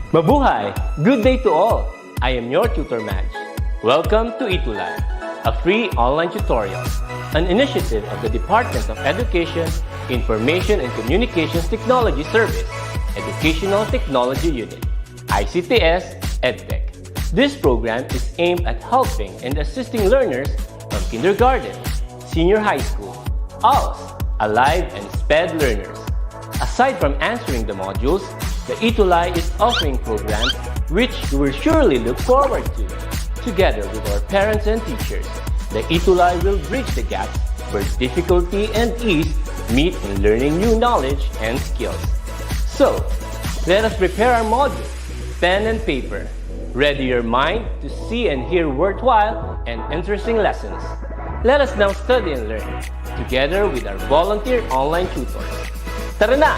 Mabuhay! Good day to all! I am your tutor Madge. Welcome to ETUlay, a free online tutorial, an initiative of the Department of Education, Information and Communications Technology Service, Educational Technology Unit, ICTS EdTech. This program is aimed at helping and assisting learners from kindergarten, senior high school, ALS, Alive, and SPED learners. Aside from answering the modules, the ETUlay is offering programs which you will surely look forward to. Together with our parents and teachers, the ETUlay will bridge the gaps where difficulty and ease meet in learning new knowledge and skills. So, let us prepare our modules, pen and paper. Ready your mind to see and hear worthwhile and interesting lessons. Let us now study and learn, together with our volunteer online tutors. Tara na!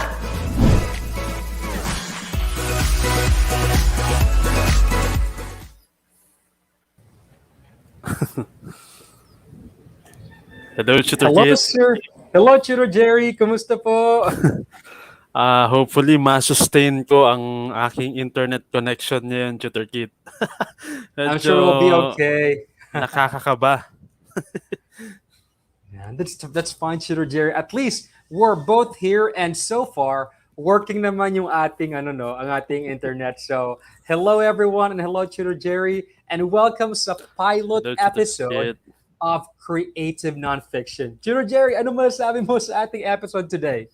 Hello, Tutor Hello, Kit. sir. Hello, Tutor Jerry. Kumusta po? Hopefully, ma-sustain ko ang aking internet connection ngayon, Tutor Kit. I'm sure we'll be okay. Nakakakaba. Yeah, that's fine, Tutor Jerry. At least we're both here, and so far working naman yung ating ang ating internet. So, hello everyone, and hello Tutor Jerry, and welcome sa pilot Hello, Tutor episode Kit. of Creative Nonfiction. Tutor Jerry, ano masasabi mo sa ating episode today?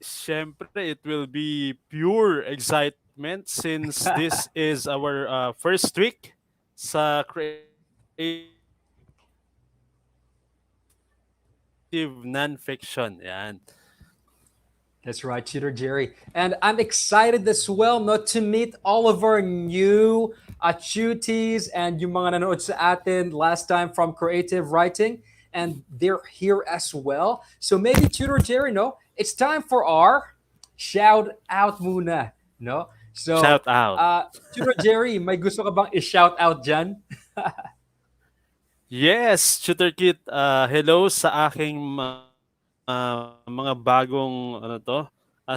Siyempre, it will be pure excitement since this is our first week sa Creative Nonfiction. Yan. That's right, Tutor Jerry. And I'm excited as well not to meet all of our new tutees and yung mga nanood sa atin last time from Creative Writing. And they're here as well. So maybe Tutor Jerry, no? It's time for our shout out muna. No? So, Shout out. Tutor Jerry, may gusto ka bang i-shout out dyan? Yes, Tutor Kit. Hello sa aking mga bagong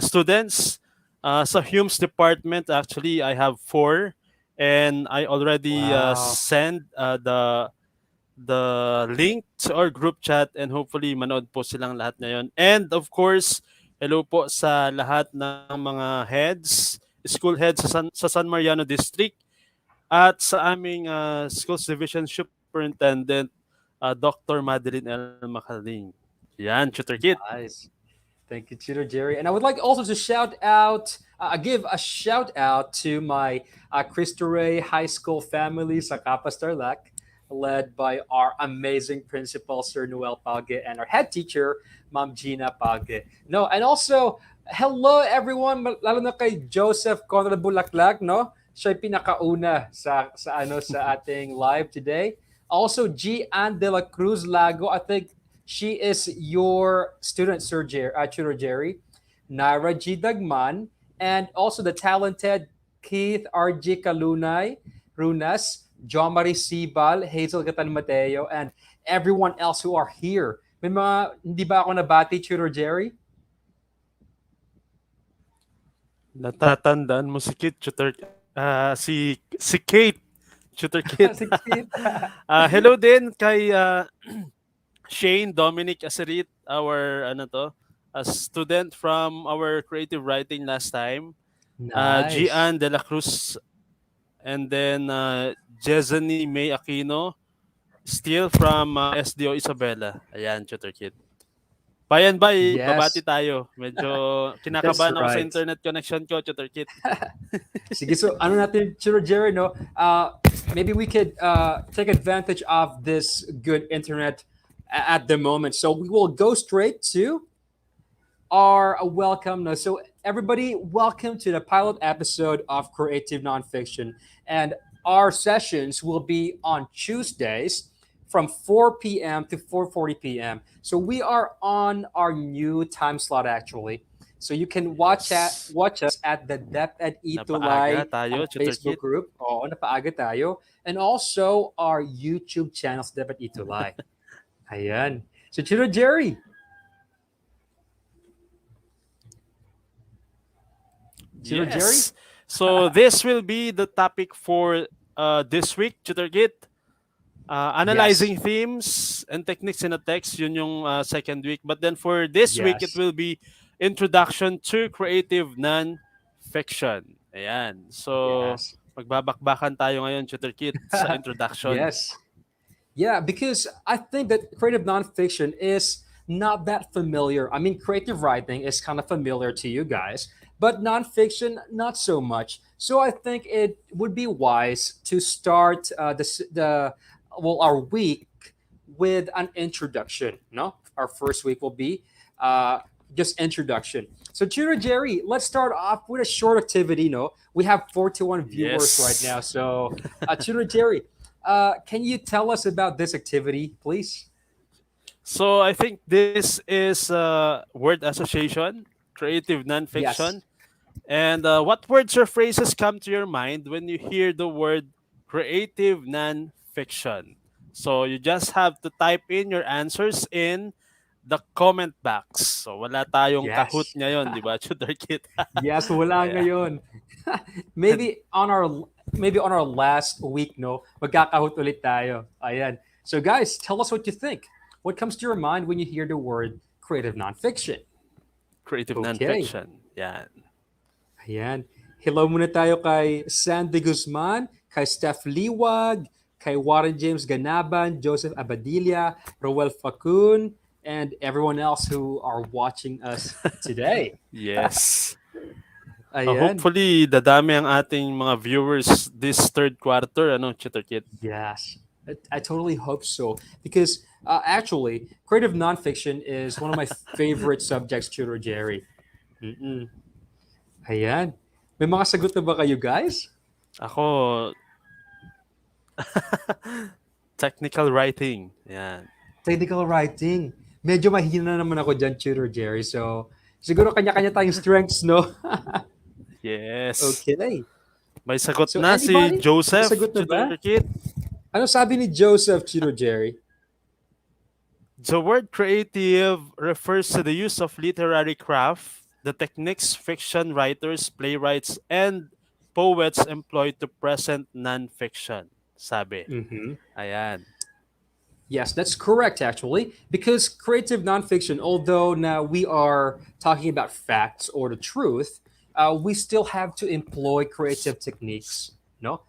students. Sa Humes Department, actually, I have 4. And I already Wow. send the link to our group chat and hopefully manood po silang lahat ngayon. And of course, hello po sa lahat ng mga heads, school heads sa San Mariano District at sa aming Schools Division Superintendent, Dr. Madeline L. Macaling. Yan, Tutor Kit. Nice. Thank you, Tutor Jerry. And I would like also to shout out, give a shout out to my Cristo Rey High School family sa Capas Tarlac, led by our amazing principal, Sir Noel Page, and our head teacher, Ma'am Gina Page. No, and also, hello everyone, lalo na kay Joseph Conrad Bulaklak, no? Siya yung pinakauna sa ating live today. Also, G. Ann De La Cruz Lago, I think she is your student, Tutor Jerry. Naira G. Dagman, and also the talented Keith R.G. Kalunay, Runas, John Marie Sibal, Hazel Gatan Mateo, and everyone else who are here. May mga, hindi ba ako nabati, Tutor Jerry? Natatandaan mo si Kit, Tutor si Kate, Tutor Kit. Si Keith. Hello din kay Shane Dominic Aserit, our a student from our creative writing last time. Nice. Gian De La Cruz, and then Jezani May Aquino, still from SDO Isabela. Ayan, Tutor Kit. Bayan bay, Yes. babati tayo. Medyo kinakabahan ako sa right. internet connection ko, Tutor Kit. Sige, so ano natin, Tutor Jerry, no? Maybe we could take advantage of this good internet at the moment. So we will go straight to our welcome. No? So everybody, welcome to the pilot episode of Creative Nonfiction. And our sessions will be on Tuesdays from 4 p.m. to 4:40 p.m. So we are on our new time slot actually. So you can watch us at the DepEd ETUlay Napaaga tayo, Tutor Facebook Kit. group. Oo, napaaga tayo. And also our YouTube channel, DepEd ETUlay. Ayan. So Tutor Jerry. Tutor Jerry? Yes. So this will be the topic for this week, Tutor Kit. Yes. Analyzing themes and techniques in a text, yun yung second week. But then for this week, it Yes. will be Introduction to Creative Non-Fiction. Ayan. So, Yes. magbabakbakan tayo ngayon, Tutor Kit, sa introduction. Yes. Yeah, because I think that creative nonfiction is not that familiar. I mean, creative writing is kind of familiar to you guys, but nonfiction, not so much. So I think it would be wise to start our week with an introduction. No, our first week will be uh, just introduction. So, Tutor Jerry, let's start off with a short activity. No, we have 41 viewers right Yes. now. So, Tutor Jerry, can you tell us about this activity, please? So I think this is word association, creative Yes. nonfiction. And what words or phrases come to your mind when you hear the word creative nonfiction? So you just have to type in your answers in the comment box. So wala tayong Kahoot Yes. ngayon, di ba, Tutor Kit? Yes, wala Ayan. ngayon. maybe on our maybe on our last week, no, magkakahut ulit tayo. Ayan. So guys, tell us what you think. What comes to your mind when you hear the word creative nonfiction? Creative Okay. nonfiction. Yan. Ayan. Hello muna tayo kay Sandy Guzman, kay Steph Liwag, kay Warren James Ganaban, Joseph Abadilla, Roel Facun, and everyone else who are watching us today. Yes. Ayan. Hopefully, dadami ang ating mga viewers this third quarter, ano, Tutor Kit? Yes, I totally hope so. Because actually, creative nonfiction is one of my favorite subjects, Tutor Jerry. Mm-mm. Ayan. May mga sagot na ba kayo, guys? Ako, technical writing. Yan. Technical writing. Medyo mahina naman ako dyan, Tutor Jerry. So, siguro kanya-kanya tayong strengths, no? Yes. Okay. May sagot So, na si anybody? May Joseph, sagot na ba? Tutor Kit. Ano sabi ni Joseph, Tutor Jerry? The word creative refers to the use of literary craft, the techniques fiction writers, playwrights, and poets employ to present non-fiction. Sabi. Mm-hmm. Ayan. Yes, that's correct, actually, because creative nonfiction, although now we are talking about facts or the truth, we still have to employ creative techniques. No?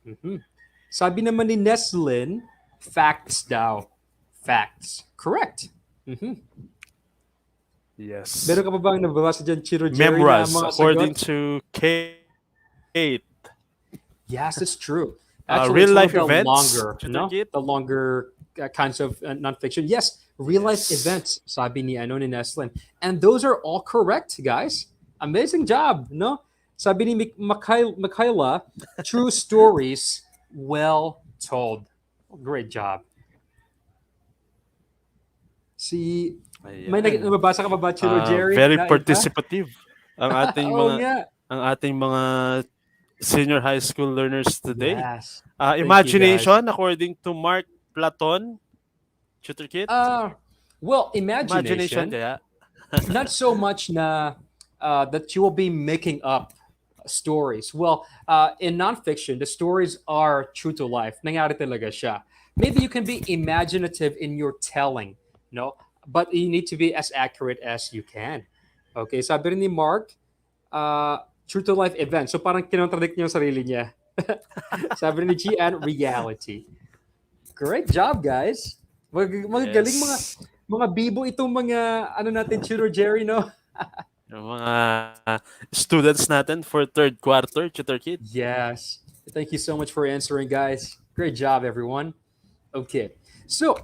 Mhm. Sabi naman ni Neslin, facts daw. Facts. Correct. Mhm. Yes. Meron ka pa bang nababasa dyan, Chiro Jerry, na Memoirs, mga according sagot? to Kate. Yes, that's true. Actually, Real it's one of life the events, longer, Tutor no? Kit. The longer kinds of nonfiction. Yes, real life Yes. events, sabi ni, ano, ni Neslin. And those are all correct, guys. Amazing job, no? Sabi ni Michaela, true stories well told. Great job. Si, may Ayan. nababasa ka pa ba, Chiro Jerry, Very na iba? participative ang ating Oo mga nga. senior high school learners today. Yes. Thank you, guys. Imagination, according to Mark Platon, Tutor Kit. Well, Imagination imagination, kaya. not so much na that you will be making up stories. Well, in nonfiction, the stories are true to life. Nangyari talaga siya. Maybe you can be imaginative in your telling, no? But you need to be as accurate as you can. Okay, sabi rin ni Mark, true to life event. So parang kinontradict niya yung sarili niya. Sabi rin ni Gian, reality. Great job, guys. Magagaling Yes. mga bibo itong mga ano natin, Tutor Jerry, no? Yung mga students natin for third quarter, Tutor Kit. Yes. Thank you so much for answering, guys. Great job, everyone. Okay. So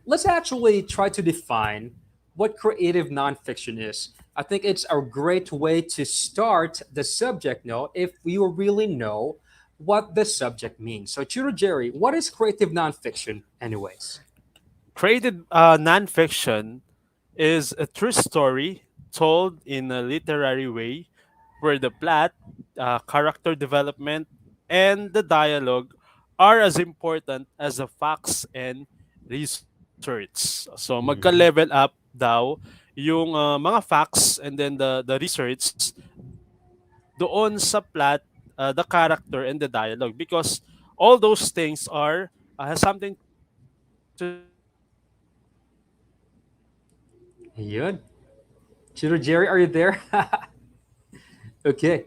let's actually try to define what creative nonfiction is. I think it's a great way to start the subject, no, if you really know what the subject means. So, Tutor Jerry, what is creative nonfiction, anyways? Creative nonfiction is a true story told in a literary way where the plot, character development, and the dialogue are as important as the facts and research. So magka-level up daw yung mga facts and then the research doon sa plot, the character, and the dialogue, because all those things are has something to do with the character and the dialogue. Yun. Tutor Jerry, are you there? Okay.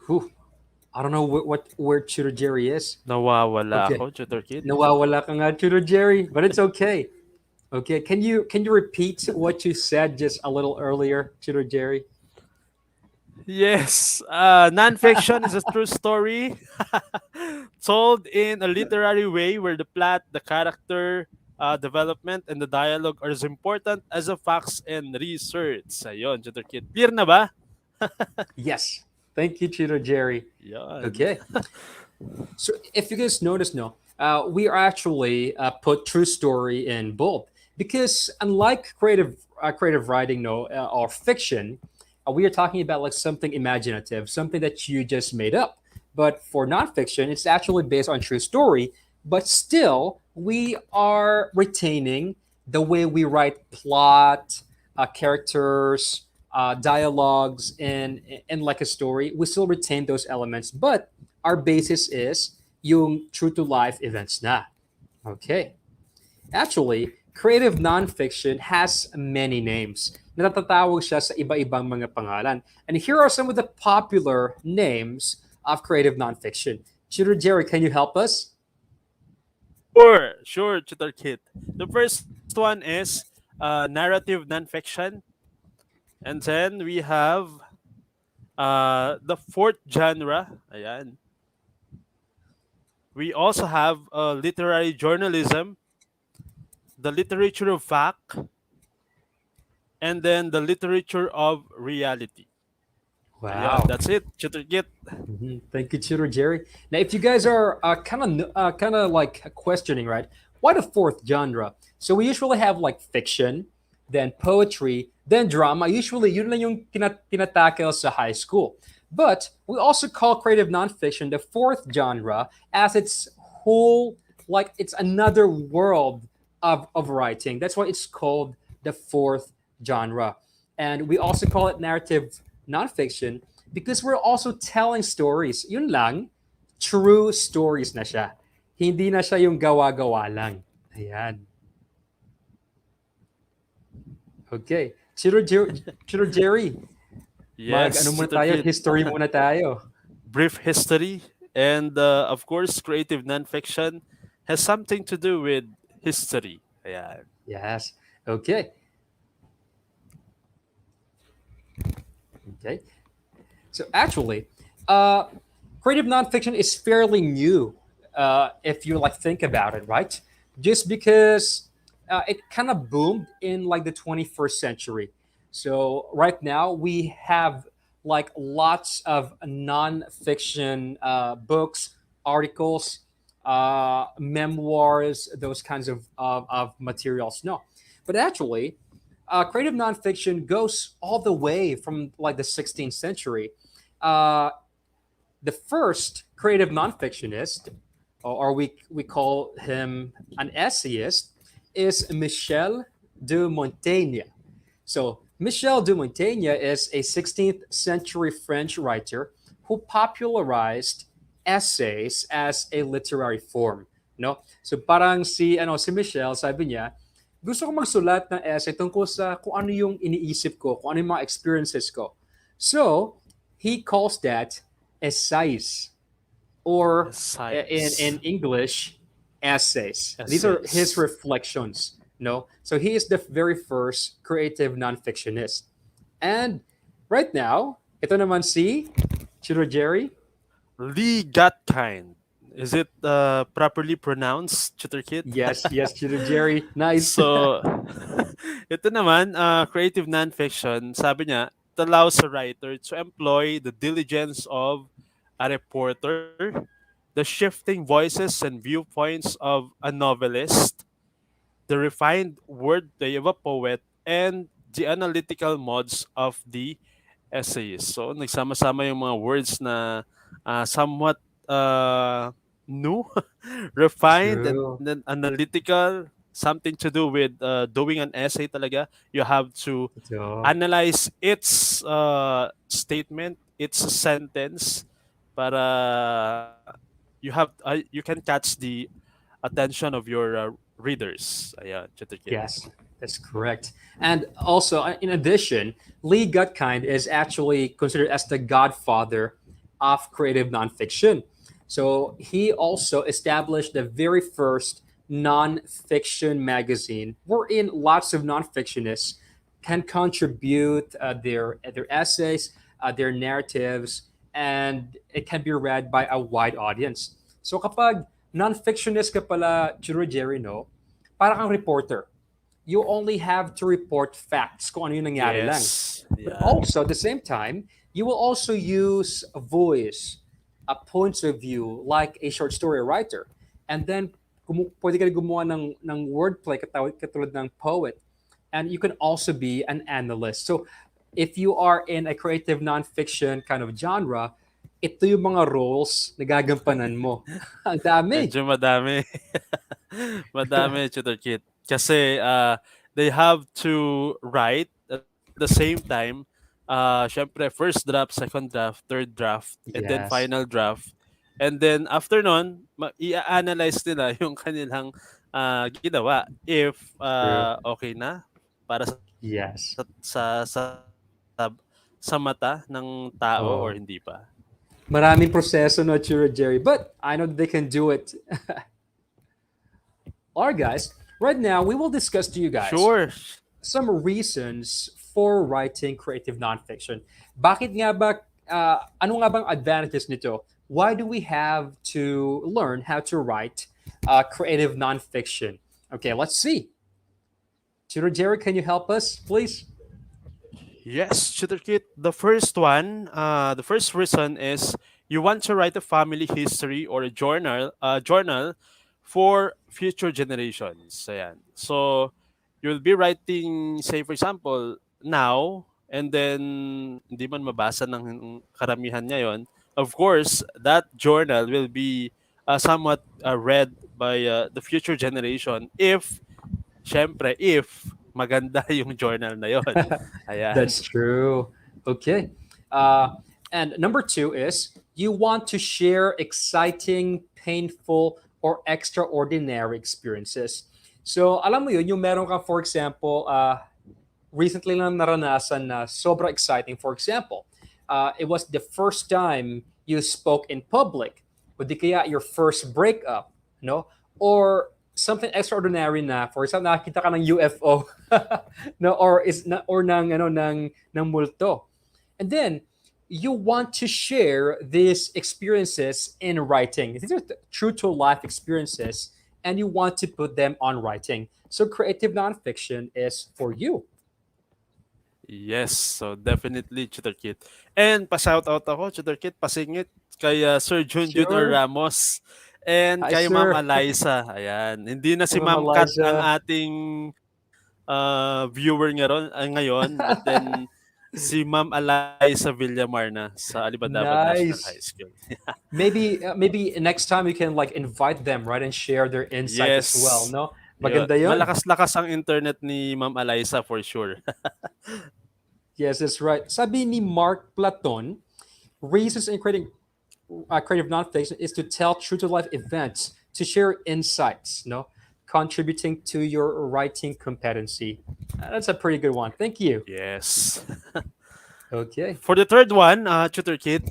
Whew. I don't know where Tutor Jerry is. Nawawala Okay. ako, Tutor Kit. Nawawala ka nga, Tutor Jerry, but it's okay. Okay. Can you repeat what you said just a little earlier, Tutor Jerry? Yes, nonfiction is a true story told in a literary way where the plot, the character development, and the dialogue are as important as the facts and research. Ayun, Tutor Kit. Clear na ba? Yes. Thank you, Tutor Jerry. Yan. Okay. So if you guys notice, no, we are actually put true story in bold because unlike creative writing, no, or fiction, we are talking about like something imaginative, something that you just made up. But for nonfiction, it's actually based on true story. But still, we are retaining the way we write plot, characters, dialogues, and like a story. We still retain those elements, but our basis is yung true to life events na. Okay. Actually, creative nonfiction has many names. Natatatawag siya sa iba-ibang mga pangalan. And here are some of the popular names of creative nonfiction. Tutor Jerry, can you help us? Sure, Tutor Kit. The first one is narrative nonfiction, and then we have the fourth genre. Ayan. We also have literary journalism, the literature of fact, and then the literature of reality. Ayan, Wow. that's it. Tutor Kit. Thank you, Tutor Jerry. Now, if you guys are kind of like questioning, right? Why the fourth genre? So we usually have like fiction, then poetry, then drama. Usually, yun lang yung tinatakel sa high school. But we also call creative nonfiction the fourth genre as its whole, like it's another world of writing. That's why it's called the fourth genre. And we also call it narrative nonfiction because we're also telling stories. Yun lang, true stories na siya. Hindi na siya yung gawa-gawa lang. Ayan. Okay. Tutor Jerry, ano Yes, muna Tutor tayo? Kit. History muna tayo. Brief history, and of course, creative nonfiction has something to do with history. Ayan. Yes. Okay. Okay. So actually, creative nonfiction is fairly new if you like think about it, right? Just because it kind of boomed in like the 21st century. So right now we have like lots of nonfiction books, articles, memoirs, those kinds of materials. No, but actually, creative nonfiction goes all the way from like the 16th century. Uh, the first creative nonfictionist, or we call him an essayist, is Michel de Montaigne. So Michel de Montaigne is a 16th century French writer who popularized essays as a literary form. No? So parang si Michel, sabi niya, gusto ko magsulat ng essay tungkol sa kung ano yung iniisip ko, kung ano yung mga experiences ko. So, he calls that essays, or in Science. English, essays. These are his Essays. reflections. No, so he is the very first creative nonfictionist. And right now, ito naman si Chiro Jerry. Lee Gutkind. Is it properly pronounced, Tutor Kit? Yes, yes, Chiro Jerry. Nice. So, ito naman, creative nonfiction, sabi niya, it allows a writer to employ the diligence of a reporter, the shifting voices and viewpoints of a novelist, the refined wordplay of a poet, and the analytical modes of the essayist. So, nagsama-sama yung mga words na somewhat new, refined, and True. then analytical. something to do with doing an essay talaga. You have to Ito. analyze its statement, its sentence, para you can catch the attention of your readers. Ayan, Chutukit. Yes, that's correct. And also, in addition, Lee Gutkind is actually considered as the godfather of creative nonfiction. So he also established the very first nonfiction magazine, wherein lots of nonfictionists can contribute their essays, their narratives, and it can be read by a wide audience. So kapag nonfictionist ka pala, Chiro Jerry, no, para kang reporter. You only have to report facts kung ano yung nangyari lang. Yes. But Yeah. also, at the same time, you will also use a voice, a points of view, like a short story writer. And then, pwede ka rin gumawa ng wordplay katulad ng poet. And you can also be an analyst. So, if you are in a creative nonfiction kind of genre, ito yung mga roles na gagampanan mo. Ang dami. Medyo madami. Madami, Tutor Kit. Kasi they have to write at the same time. Syempre, first draft, second draft, third draft, and then Yes. final draft. And then after nun, i-analyze nila yung kanilang ginawa if True. okay na para Yes. sa mata ng tao or Oh. hindi pa. Maraming proseso no, Chiro Jerry, but I know they can do it. All right, guys. Right now, we will discuss to you guys Sure. some reasons for writing creative nonfiction. Bakit nga ba, ano nga bang advantages nito? Why do we have to learn how to write creative nonfiction? Okay, let's see. Chiro Jerry, can you help us, please? Yes, Shooter Kit. The first one, the first reason is you want to write a family history or a journal for future generations. Ayan. So, you'll be writing, say for example, now, and then hindi man mabasa ng karamihan ngayon. Of course, that journal will be somewhat read by the future generation if maganda yung journal na yon. Ayan. That's true. Okay. Uh, and number two is you want to share exciting, painful, or extraordinary experiences. So, alam mo yun, yung meron ka, for example, recently lang naranasan na sobra exciting. For example, it was the first time you spoke in public, o di kaya your first breakup, no? Or something extraordinary na, for example, nakakita ka ng UFO, no? Or ng multo. And then you want to share these experiences in writing. These are true to life experiences, and you want to put them on writing. So creative nonfiction is for you. Yes, so definitely Tutor Kit. And pa-shoutout ako, Tutor Kit, pasingit kay Sir Junjun Sure. Ramos and Hi, kay Ma'am sir. Eliza. Ayan, hindi na si Hi, Ma'am Ma'am Kat ang Eliza. ating viewer ngayon, but then si Ma'am Eliza Villamar na sa Alibadabad National High Nice. School. Maybe next time you can like invite them, right, and share their insight as well. Yes. No, maganda yun. Malakas-lakas ang internet ni Ma'am Eliza for sure. Yes, that's right. Sabi ni Mark Platon, reasons in creating creative nonfiction is to tell true to life events, to share insights, no, contributing to your writing competency. That's a pretty good one. Thank you. Yes. Okay. For the third one, Tutor Kit,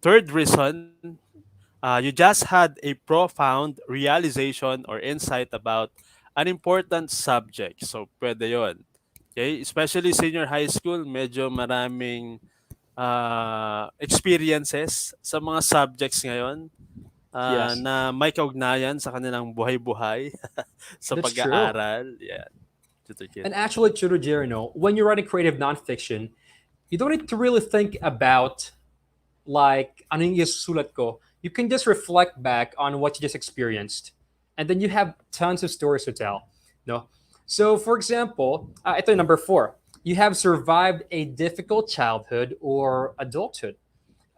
third reason, you just had a profound realization or insight about an important subject. So, pwede yon. Okay? Especially senior high school, medyo maraming experiences sa mga subjects ngayon Yes, na may kaugnayan sa kanilang buhay-buhay sa that's true. pag-aaral. Yeah, Tutor Kit. And actually, Chiro Jerino, when you're writing creative nonfiction, you don't need to really think about like ano yung isusulat ko. You can just reflect back on what you just experienced, and then you have tons of stories to tell. No, so for example, ito yung number 4. You have survived a difficult childhood or adulthood.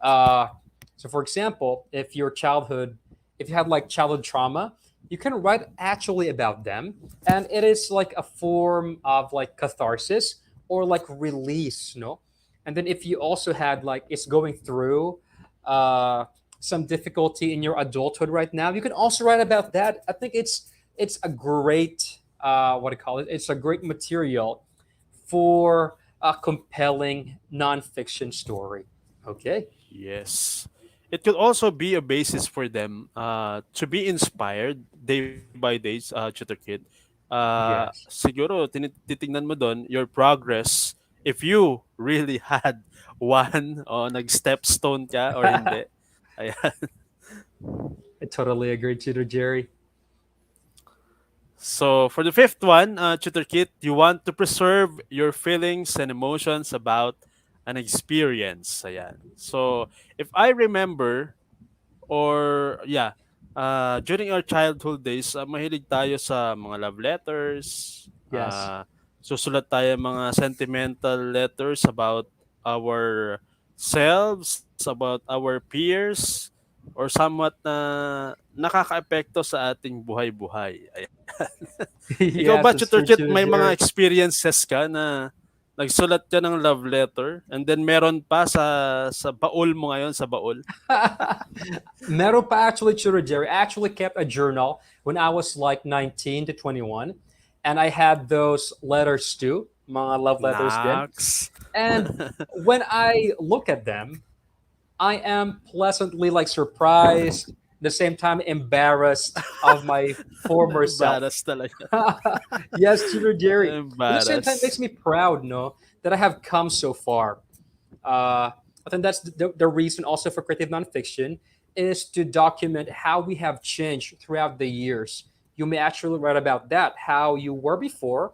So for example, if you had like childhood trauma, you can write actually about them, and it is like a form of like catharsis or like release, no? And then if you also had like it's going through uh some difficulty in your adulthood right now, you can also write about that. I think it's a great what do you call it, it's a great material for a compelling nonfiction story. Okay. Yes. It could also be a basis for them to be inspired day by day, Tutor Kid. Yes. Siguro, titingnan mo doon your progress if you really had one o nag-stepstone ka or I hindi. Ayan. totally agree, Tutor Jerry. So, for the fifth one, Tutor Kit, you want to preserve your feelings and emotions about an experience. Ayan. So, if I remember, or yeah, during our childhood days, mahilig tayo sa mga love letters. Yes. Susulat tayo mga sentimental letters about our selves, about our peers, or somewhat na nakakaapekto sa ating buhay-buhay. Ayan. Ikaw ba, Yes, it's Tutor true, Kit, Tutor may mga Jerry. experiences ka na nagsulat ka ng love letter and then meron pa sa baul mo ngayon, sa baul? Meron pa actually, Tutor Jerry. I actually kept a journal when I was like 19 to 21. And I had those letters too, mga love letters then. Nax. And when I look at them, I am pleasantly like surprised, at the same time embarrassed of my former self. Na-embarrass talaga. Yes, Tutor Jerry. But at the same time, it makes Na-embarrass. me proud, no, that I have come so far. I think that's the reason also for creative nonfiction is to document how we have changed throughout the years. You may actually write about that, how you were before,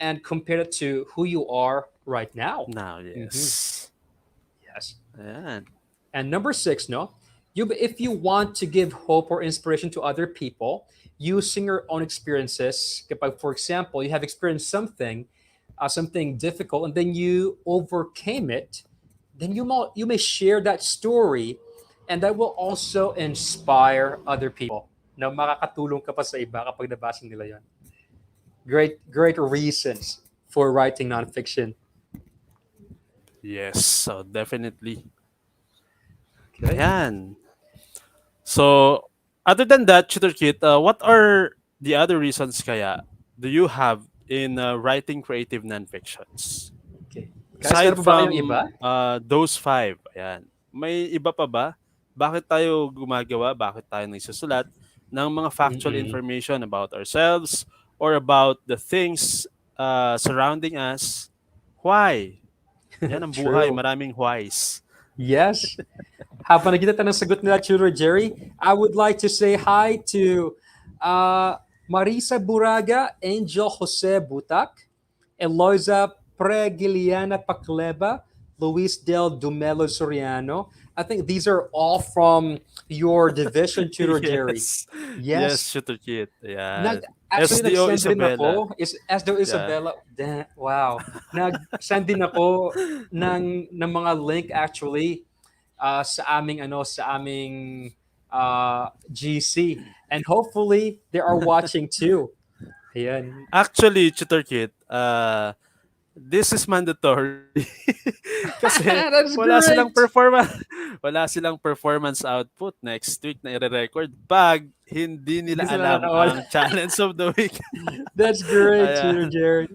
and compare it to who you are right now. Now, Mhm. yes. Yes. Ayan. And number six, no, you if you want to give hope or inspiration to other people using your own experiences, kapag, for example, you have experienced something, something difficult, and then you overcame it, then you may share that story, and that will also inspire other people. Na makakatulong ka pa sa iba kapag nabasa nila yon. Great reasons for writing nonfiction. Yes, so definitely. Okay. Ayan. So, other than that, Tutor Kit, what are the other reasons kaya do you have in writing creative nonfictions? Okay. Guys, Aside meron pa ba kayong iba? from those five, ayan, may iba pa ba? Bakit tayo gumagawa? Bakit tayo nagsusulat ng mga factual Mm-mm. information about ourselves or about the things surrounding us? Why? Yan ang buhay, True. maraming whys. Yes. Habang nagkita tayo ng sagot nila, Tutor Jerry, I would like to say hi to Marisa Buraga, Angel Jose Butak, Eloisa Pregiliana Pacleba, Luis Del Dumelo Soriano. I think these are all from your division, Tutor Jerry. Yes. Yes, Yes. Shooter Kit. Nag, Ayan. actually, SDO nag-send rin Isabella. ako. Is, as though Yeah. Isabella, wow. Nag-send din ako ng mga link actually sa aming GC, and hopefully they are watching too. Ayan. Actually, Shooter Kit, this is mandatory. Kasi That's wala silang great. wala silang performance output next week na i-record pag hindi nila Hindi sila alam nanood. ang challenge of the week. That's great, Tutor Ayan. Jerry.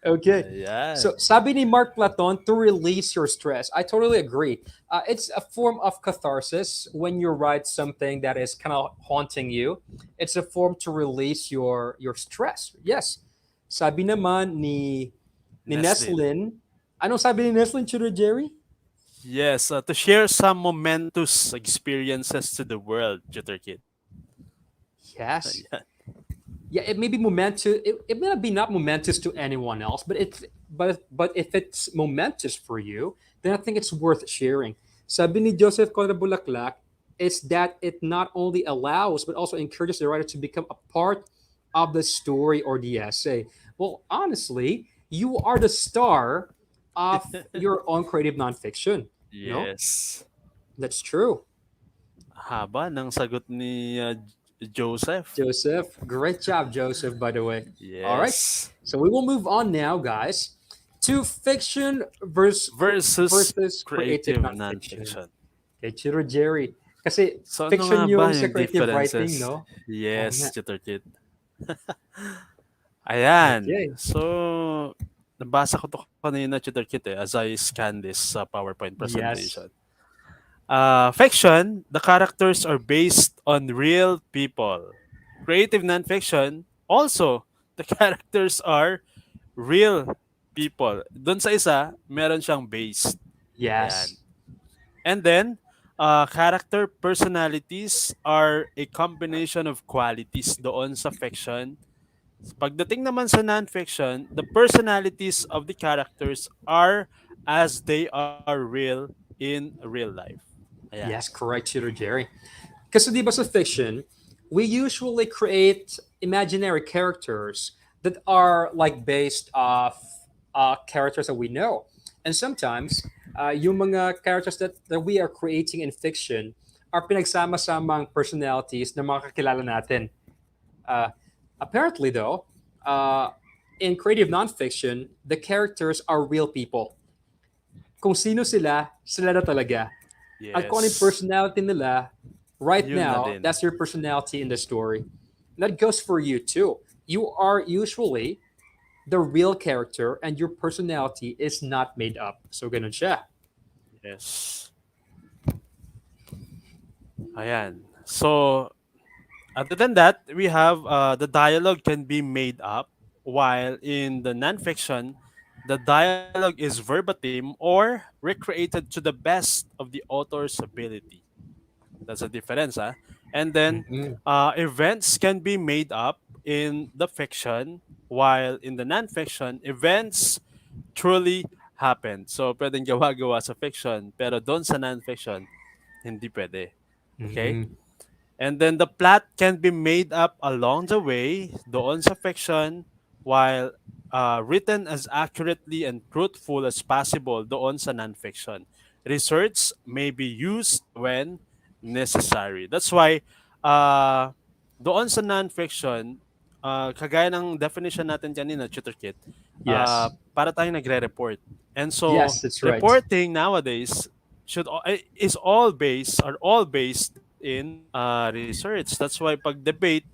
Okay. Ayan. So, sabi ni Mark Platon, to release your stress. I totally agree. It's a form of catharsis when you write something that is kind of haunting you. It's a form to release your stress. Yes. Sabi naman ni Nestle. Neslin, anong sabi ni Neslin, Tutor Jerry? Yes, to share some momentous experiences to the world, Tutor Kit. Yes. Ayan. Yeah, it may be momentous. It may not be not momentous to anyone else, but if it's momentous for you, then I think it's worth sharing. Sabi ni Joseph Conrad Bulaklak, is that it not only allows but also encourages the writer to become a part of the story or the essay. Well, honestly, you are the star of your own creative nonfiction. No, Yes. that's true. Haba ng sagot ni Joseph. Joseph. Great job, Joseph, by the way. All right. Yes. So we will move on now, guys, to fiction Versus versus creative creative nonfiction. nonfiction. Okay, Chiro Jerry. Kasi So ano nga fiction ba yung sa yung creative writing, differences? no? Oo nga. Yes, Tutor Kit. Ayan. Okay. So, nabasa ko to kanina, Tutor Kit, as I scan this PowerPoint Yes. presentation. Fiction, the characters are based on real people. Creative nonfiction, also, the characters are real people. Doon sa isa, meron siyang based. Ayan. Yes. And then, character personalities are a combination of qualities doon sa fiction. Pagdating naman sa non-fiction, the personalities of the characters are as they are real in real life. Ayan. Yes, correct, Chiro Jerry. Kasi di ba sa fiction, we usually create imaginary characters that are like based off characters that we know. And sometimes, yung mga characters that we are creating in fiction are pinagsama-samang personalities na mga kakilala natin. Uh, Apparently, though, in creative nonfiction, the characters are real people. Kung sino sila, sila na talaga. At kung ano yung Yes. personality nila, right Yun na now, din. that's your personality in the story. And that goes for you too. You are usually the real character and your personality is not made up. So ganun siya. Yes. Ayan. So, other than that, we have the dialogue can be made up, while in the nonfiction, the dialogue is verbatim or recreated to the best of the author's ability. That's a difference, huh? And then Mhm. events can be made up in the fiction, while in the nonfiction, events truly happened. So, pwedeng gawa-gawa sa fiction, pero doon sa nonfiction, hindi pwede. Okay? Mhm. And then the plot can be made up along the way doon sa fiction, while written as accurately and truthful as possible doon sa nonfiction. Research may be used when necessary. That's why doon sa nonfiction, kagaya ng definition natin kanina, Tutor Kit, Yes. para tayong nagre-report. And so, Yes, that's right. reporting nowadays is all based in research. That's why pag debate,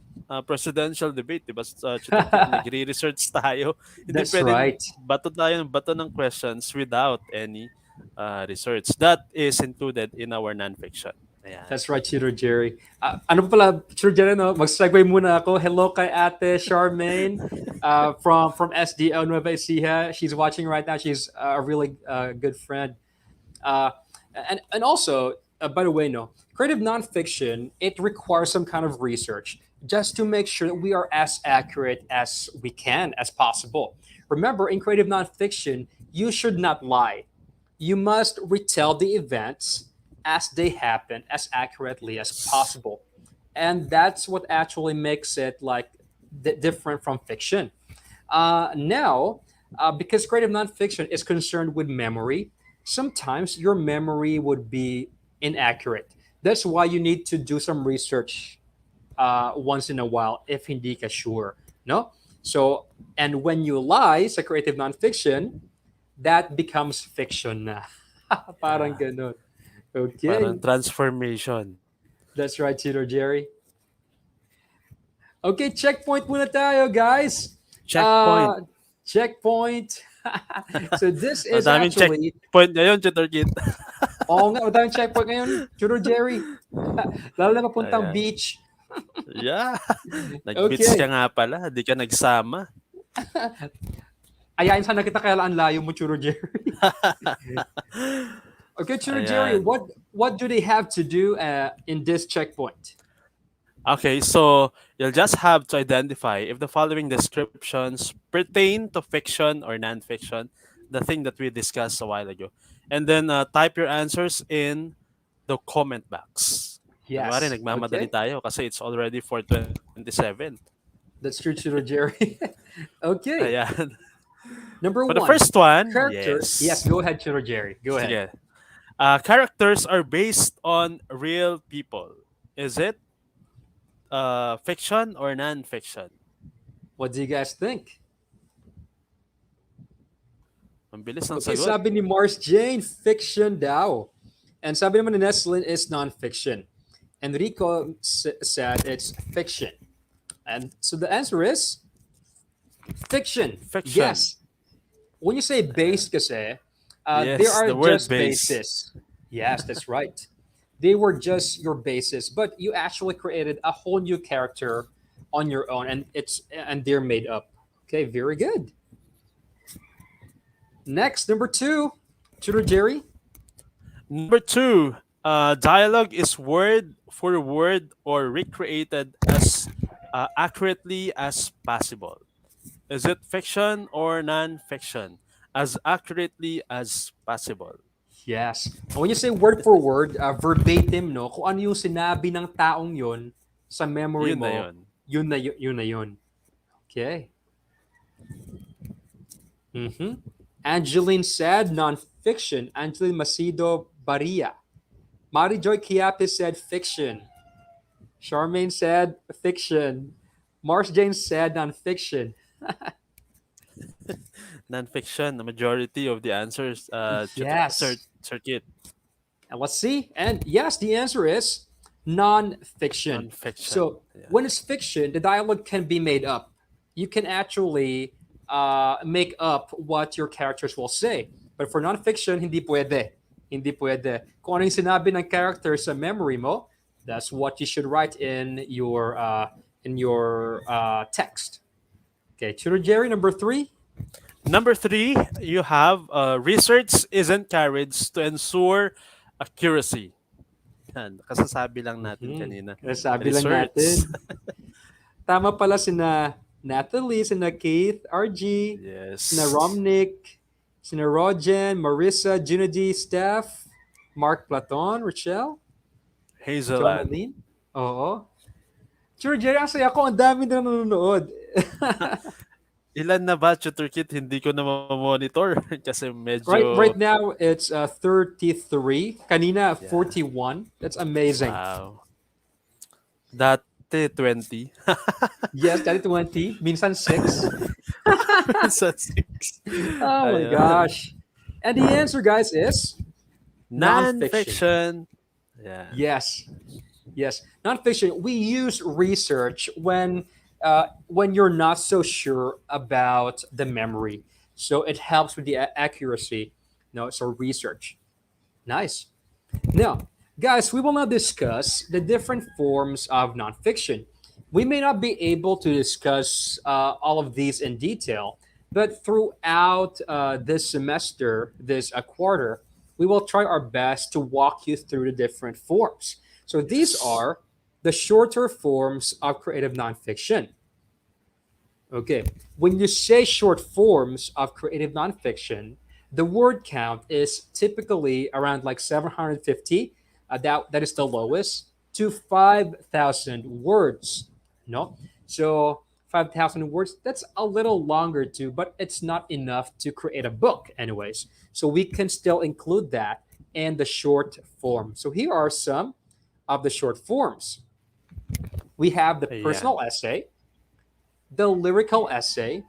presidential debate, di ba, sa Tutor Kit, nagre-research tayo. Hindi That's pwedeng right. bato ng questions without any research. That is included in our nonfiction. Ayan. That's right, Chiro Jerry. Ano pa pala, Chiro Jerry, no? Mag-segue muna ako. Hello kay Ate Charmaine from SDO Nueva Ecija. She's watching right now. She's a really good friend. Uh, and also, by the way, no, creative nonfiction, it requires some kind of research just to make sure that we are as accurate as we can, as possible. Remember, in creative nonfiction, you should not lie. You must retell the events as they happen as accurately as possible. And that's what actually makes it like different from fiction. Now, because creative nonfiction is concerned with memory, sometimes your memory would be inaccurate. That's why you need to do some research once in a while if hindi ka sure. No? So, and when you lie sa creative nonfiction, that becomes fiction na. Parang Yeah. ganun. Parang Okay. transformation. That's right, Tito Jerry. Okay, checkpoint muna tayo, guys. Checkpoint. Checkpoint. So this is Madaming actually, checkpoint ngayon, Tutor Kit. oo nga, madaming checkpoint ngayon, Tito Jerry. Lalo na papuntang Ayan. beach. Yeah. Nag-beats Okay. ka nga pala. Di ka nagsama. Ayain sana kita kaya ang layo mo, Tito Jerry. Okay, Tito Jerry, Ayan. what do they have to do in this checkpoint? Okay, so you'll just have to identify if the following descriptions pertain to fiction or non-fiction, the thing that we discussed a while ago. And then type your answers in the comment box. Kunwari, Yes. nagmamadali Okay. tayo kasi it's already 4:27. That's true, Tito Jerry. Okay. Ayan. Number For the one. first one, Characters. Yes, go ahead, Tito Jerry. Go ahead. Sige. Characters are based on real people. Is it fiction or non-fiction? What do you guys think? Ang bilis ng Okay, sagot. sabi ni Mars Jane, fiction daw. And sabi naman ni Neslin is non-fiction. Enrico said it's fiction. And so the answer is fiction. Fiction. Yes. When you say base kasi, Yes, they are the word just base. bases. Yes, that's right. They were just your bases, but you actually created a whole new character on your own, and they're made up. Okay, very good. Next, number 2, Tutor Jerry. Number 2, dialogue is word for word or recreated as accurately as possible. Is it fiction or non-fiction? As accurately as possible. Yes. When you say word for word, verbatim, no, kung ano yung sinabi ng taong yon sa memory Yun na mo, yun. yun na yun. Okay. Mm-hmm. Angeline said non-fiction. Angeline Macido Baria. Mari Joy Quiape said fiction. Charmaine said fiction. Mars Jane said non-fiction. Non-fiction, the majority of the answers, Yes. circuit. And let's see. And yes, the answer is non-fiction. Non-fiction. So Yeah. when it's fiction, the dialogue can be made up. You can actually make up what your characters will say. But for non-fiction, hindi pwede. Hindi pwede. Kung ano yung sinabi ng character sa memory mo, that's what you should write in your text. Okay, Tutor Jerry, number 3. Number 3, you have research is encouraged to ensure accuracy. Yan, kasasabi lang natin kanina. Sabi lang natin. Tama pala sina Natalie, sina Keith, RG, Yes. sina Romnick, sina Rogen, Marissa, Junity, Steph, Mark Platon, Rochelle, Hazel Ann. Jonaline. Oo. Sure, Jerry, ang saya ko. Ang dami na nanonood. Ilan na ba, Tutor Kit? Hindi ko na monitor kasi medyo... Right now, it's 33. Kanina, 41. That's amazing. Wow. Dati, 20. Yes, dati 20. Minsan 6. Sa 6. Oh my Ayun. gosh. And the answer, guys, is Non-fiction. Yeah. yes. Yes. Nonfiction. We use research when you're not so sure about the memory. So it helps with the accuracy. No, so research. Nice. Now, guys, we will now discuss the different forms of nonfiction. We may not be able to discuss all of these in detail, but throughout this semester, this quarter, we will try our best to walk you through the different forms. So these are the shorter forms of creative nonfiction. Okay, when you say short forms of creative nonfiction, the word count is typically around like 750. That is the lowest to 5,000 words. No, so 5,000 words. That's a little longer too, but it's not enough to create a book, anyways. So we can still include that in the short form. So here are some of the short forms. We have the Yeah. personal essay, the lyrical essay,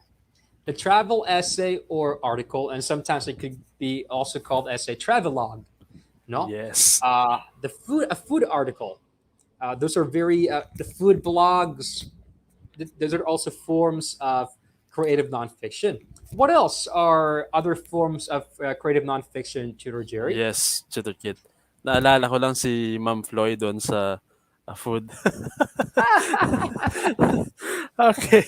the travel essay or article, and sometimes it could be also called essay travelogue. No, Yes. a food article. Those are very the food blogs. Those are also forms of creative nonfiction. What else are other forms of creative nonfiction, Tutor Jerry? Yes, Tutor Kit. Naalala ko lang si Ma'am Floyd doon sa food. Okay.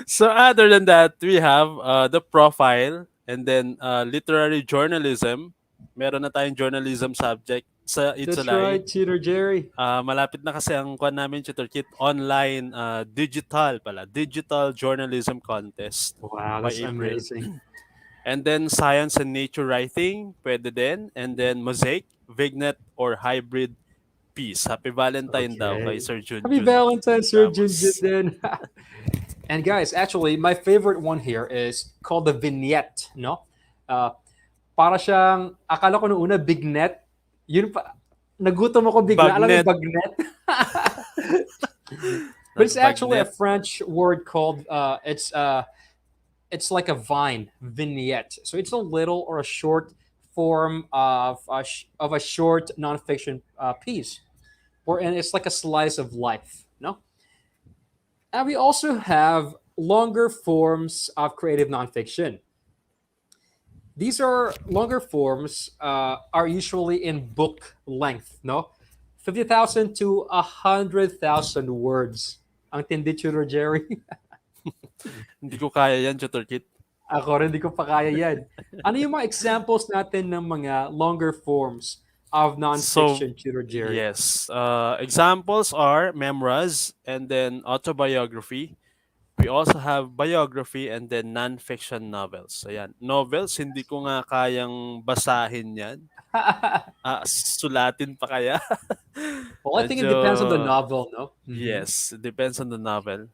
So other than that, we have the profile and then literary journalism. Meron na tayong journalism subject sa That's ETUlay. right, Tutor Jerry. Malapit na kasi ang kwan namin, Tutor Kit, online, digital journalism contest Wow, by that's April. amazing. And then science and nature writing, pwede din. And then mosaic, vignette, or hybrid piece. Happy Valentine daw kay Sir Junjun. Happy Valentine's, Sir Junjun. Ramos. Din. And guys, actually, my favorite one here is called the vignette. No, para siyang akala ko nung una vignette. Yun pa, nagutom ako bigla. Alam mo Bagnet. bagnet? But it's actually a Vignette. French word called it's like a vine, vignette. So it's a little or a short form of a short nonfiction piece, and it's like a slice of life. No, and we also have longer forms of creative nonfiction. These are longer forms are usually in book length. No, 50,000 to 100,000 words. Ang tindi, Tutor Jerry. Hindi ko kaya yan, Tutor Kit. Ako rin, di ko pa kaya yan. Ano yung mga examples natin ng mga longer forms of So, non-fiction, Tutor Jerry? yes. Examples are memoirs and then autobiography. We also have biography and then non-fiction novels. Ayan. Novels, hindi ko nga kayang basahin yan. Sulatin pa kaya? Well, I think it Medyo, depends on the novel, no? Mhm. yes, it depends on the novel.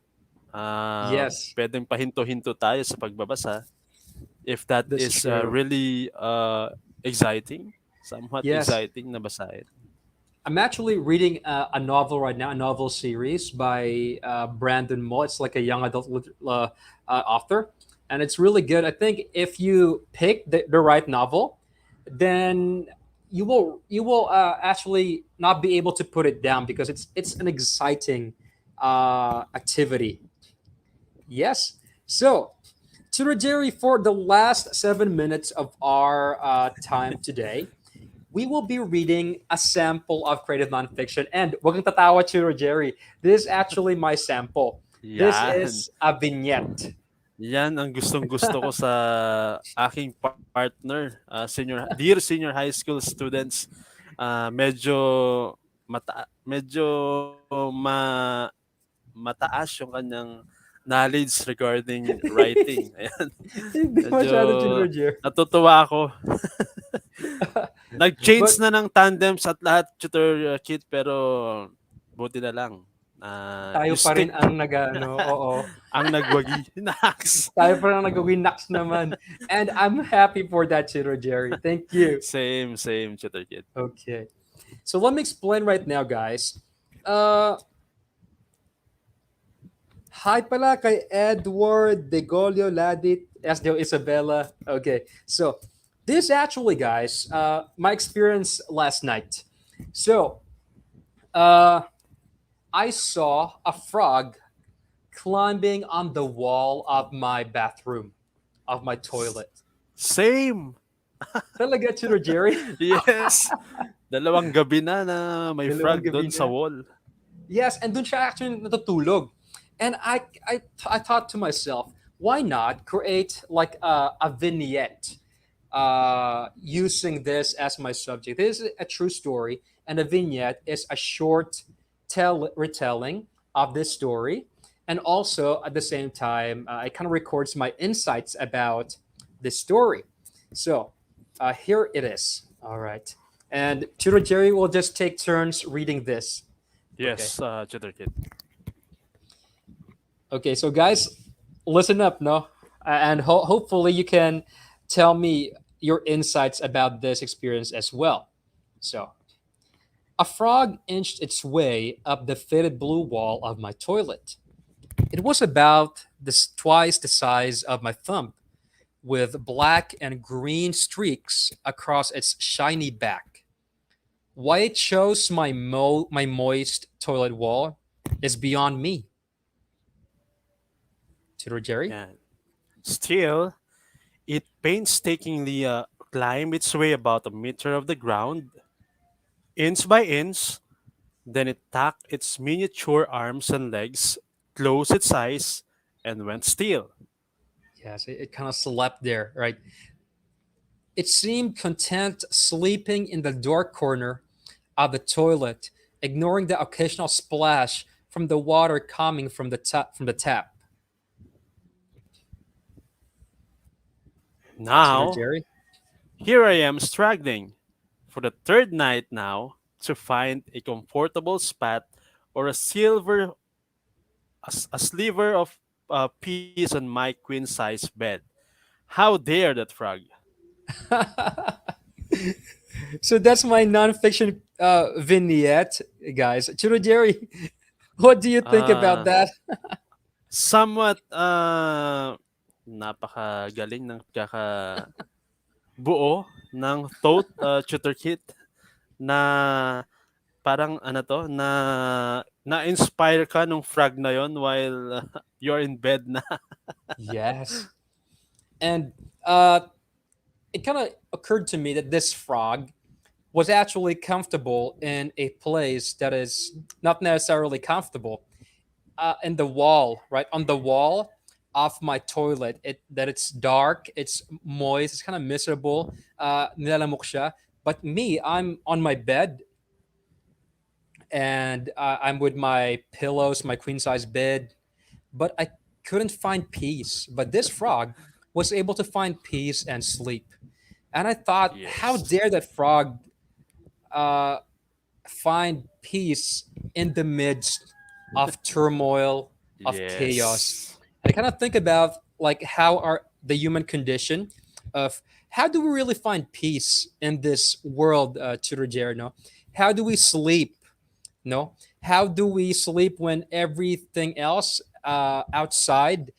Yes, Pwedeng pahinto-hinto tayo sa pagbabasa if that that's is true. really exciting, somewhat Yes. exciting na basahin. I'm actually reading a novel right now, a novel series by Brandon Moore. It's like a young adult author, and it's really good. I think if you pick the right novel, then you will actually not be able to put it down because it's an exciting activity. Yes. So, Tutor Jerry, for the last 7 minutes of our time today, we will be reading a sample of creative nonfiction. And wag kang tatawa, Tutor Jerry. This is actually my sample. This Yan. is a vignette. Yan ang gustong-gusto ko sa aking partner, dear senior high school students. Medyo mataas yung kanyang knowledge regarding writing. Ayan. Hindi Medyo masyado, Tutor Jerry. natutuwa ako. Nag-change But na ng tandems at lahat, Tutor Kit, pero buti na lang. tayo You pa rin stick ang nag-ano, oo. ang nagwagi. Nax. Tayo pa rin ang nag-winax naman. And I'm happy for that, Tutor Jerry. Thank you. Same, Tutor Kit. Okay. So let me explain right now, guys. Uh, Hi pala kay Edward Degolio Ladit, Esdeo Isabella. Okay, so this actually, guys, my experience last night. So, I saw a frog climbing on the wall of my bathroom, of my toilet. Same. Talaga, Tutor Jerry? Yes. Dalawang gabi na may Dalawang frog gabi doon sa na. wall. Yes, and dun siya actually natutulog. And I thought to myself, why not create like a vignette using this as my subject? This is a true story, and a vignette is a short retelling of this story. And also at the same time, it kind of records my insights about this story. So here it is. All right. And Tutor Jerry will just take turns reading this. Yes, Tutor Kit. Okay, so guys, listen up, no, and hopefully you can tell me your insights about this experience as well. So, a frog inched its way up the faded blue wall of my toilet. It was about twice the size of my thumb, with black and green streaks across its shiny back. Why it chose my moist toilet wall is beyond me. Tutor Jerry? Yan. Still, it painstakingly climbed its way about a meter of the ground, inch by inch. Then it tucked its miniature arms and legs, closed its eyes, and went still. Yes, it kind of slept there, right? It seemed content sleeping in the dark corner of the toilet, ignoring the occasional splash from the water coming from the tap. Tutor Now, Jerry? here I am struggling for the third night now to find a comfortable spot or a sliver of peace on my queen size bed. How dare that frog? So that's my nonfiction vignette, guys. Tutor Jerry, What do you think about that? Somewhat napakagaling ng buo ng thought tutor kit na parang na-inspire ka nung frog na yon while you're in bed na. Yes. And it kind of occurred to me that this frog was actually comfortable in a place that is not necessarily comfortable. In the wall, right on the wall of my toilet, that it's dark, it's moist, it's kind of miserable. Nilalamok siya. But me, I'm on my bed, and I'm with my pillows, my queen size bed, but I couldn't find peace. But this frog was able to find peace and sleep. And I thought, how Yes. dare that frog uh, find peace in the midst of turmoil, of chaos? Yes. I kind of think about like how are the human condition of how do we really find peace in this world, Tutor Jerry, no? How do we sleep? No, how do we sleep when everything else outside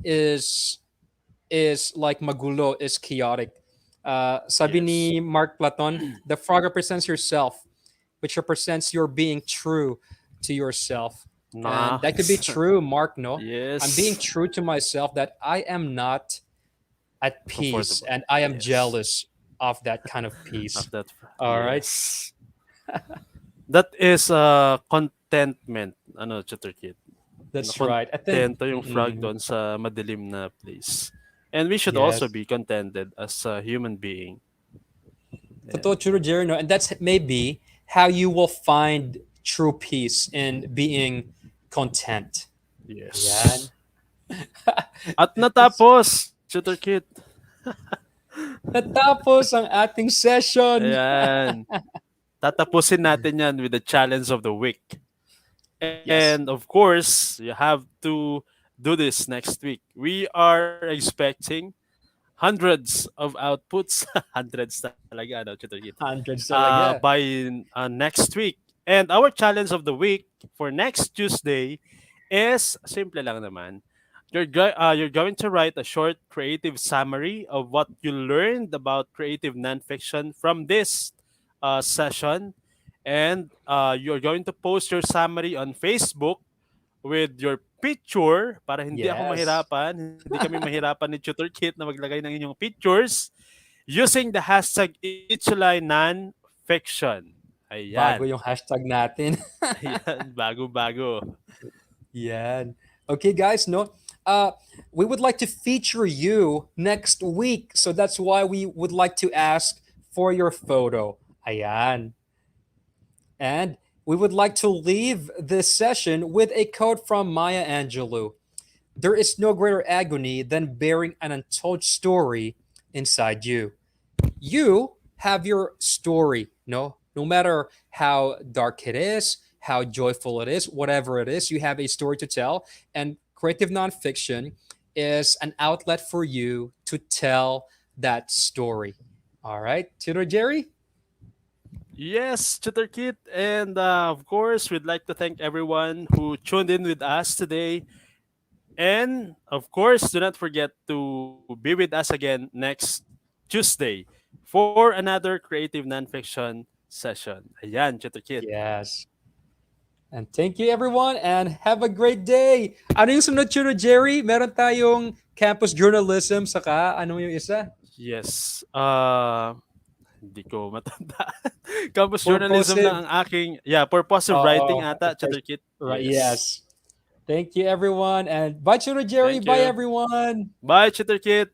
is like magulo, is chaotic? Sabi Yes. ni Mark Platon, the frog represents yourself, which represents your being true to yourself. And that could be Nice. true, Mark. No, I'm being Yes. true to myself that I am not at peace Comfortable. and I am Yes. jealous of that kind of peace. Of that. All right. Yes. That is contentment, tutor kit. That's right. I think. Nakontento yung frog Mm-mm. doon sa madilim na place. And we should Yes. also be contented as a human being. Totoo, Tutor Jerry, no? And that's maybe how you will find true peace in being content. Yes. Yan. At natapos, tutor kit. Natapos ang ating session. Ayan. Tatapusin natin yan with the challenge of the week. Yes. And of course, you have to do this next week. We are expecting hundreds of outputs. Hundreds talaga, tutor kit. Hundreds talaga. By next week. And our challenge of the week for next Tuesday is simple lang naman. You're going to write a short creative summary of what you learned about creative nonfiction from this session. And you're going to post your summary on Facebook with your picture para hindi ako Yes. mahirapan, hindi kami mahirapan ni Tutor Kit na maglagay ng inyong pictures using the hashtag ETUlay NonFiction. Ayan. Bago yung hashtag natin. Ayan, bago-bago. Yan. Okay, guys, no? We would like to feature you next week. So that's why we would like to ask for your photo. Ayan. And we would like to leave this session with a quote from Maya Angelou. There is no greater agony than bearing an untold story inside you. You have your story, no matter how dark it is, how joyful it is, whatever it is, you have a story to tell. And creative nonfiction is an outlet for you to tell that story. All right, Tutor Jerry? Yes, Tutor Kit. And of course, we'd like to thank everyone who tuned in with us today. And of course, do not forget to be with us again next Tuesday for another creative nonfiction session. Ayan, Tutor Kit. Yes. And thank you, everyone, and have a great day. Ano yung sunod, Tutor Jerry? Meron tayong campus journalism, saka ano yung isa? Yes. Hindi ko matanda. Campus journalism Purposive. na ang aking, purposive writing ata, Tutor Kit. Right, yes. Thank you, everyone. And bye, Tutor Jerry. Thank Bye, you. everyone. Bye, Tutor Kit.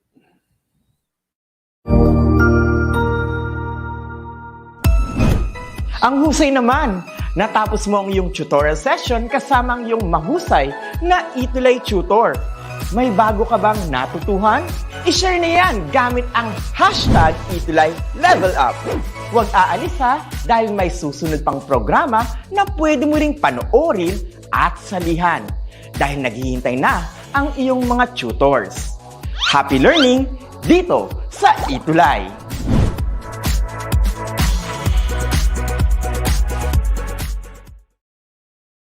Ang husay naman! Natapos mo ang iyong tutorial session kasama ang iyong mahusay na ETUlay tutor. May bago ka bang natutuhan? I-share na yan gamit ang hashtag ETUlay Level Up. Huwag aalis ha dahil may susunod pang programa na pwede mo ring panoorin at salihan dahil naghihintay na ang iyong mga tutors. Happy learning dito sa ETUlay!